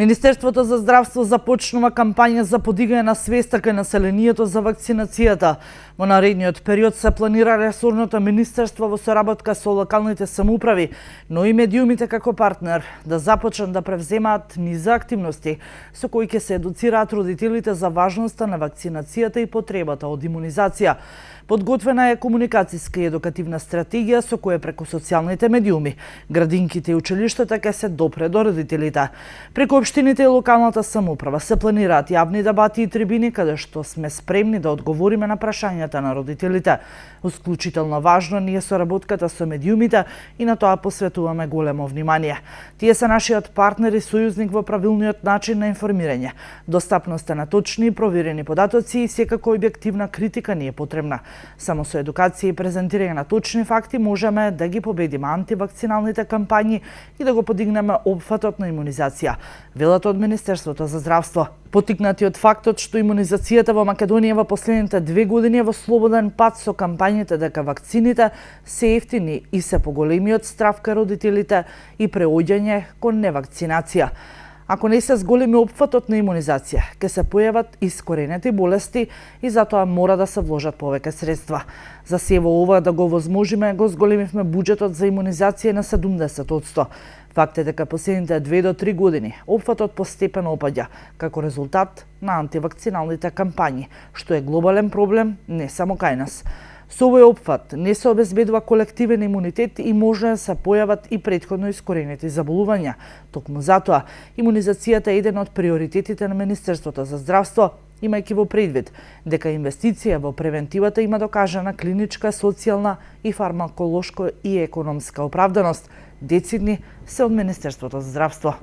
Министерството за здравство започнува кампања за подигање на свеста кај населението за вакцинацијата. Во наредниот период се планира ресорното министерство во соработка со локалните самоуправи, но и медиумите како партнер да започнат да превземаат низа активности со кои ќе се едуцираат родителите за важноста на вакцинацијата и потребата од имунизација. Подготвена е комуникацијска и едукативна стратегија со која преку социјалните медиуми, градинките и училиштата ќе се допре до родителите. Преку општините и локалната самоуправа се планираат јавни дебати и трибини каде што сме спремни да одговориме на прашањата на родителите. Исклучително важно ни е соработката со медиумите и на тоа посветуваме големо внимание. Тие се нашиот партнер и сојузник во правилниот начин на информирање. Достапноста на точни и проверени податоци и секако објективна критика ни е потребна. Само со едукација и презентирање на точни факти можеме да ги победиме антивакциналните кампањи и да го подигнеме опфатот на имунизација, велат од Министерството за здравство. Потикнати од фактот што имунизацијата во Македонија во последните 2 години е во слободен пат со кампањите дека вакцините се ефтини и се поголемиот страв кај родителите и преоѓање кон невакцинација. Ако не се зголеми опфатот на имунизација, ќе се појават искоренети болести и затоа мора да се вложат повеќе средства. За сево ова да го возможиме, го зголемивме буџетот за имунизација на 70%. Факт е дека последните 2 до 3 години опфатот постепено опаѓа како резултат на антивакциналните кампањи, што е глобален проблем не само кај нас. Со овој опфат не се обезбедува колективен имунитет и може да се појават и претходно искоренети заболувања. Токму затоа, имунизацијата е еден од приоритетите на Министерството за здравство, имајќи во предвид дека инвестиција во превентивата има докажана клиничка, социјална и фармаколошко и економска оправданост. Децидни се од Министерството за здравство.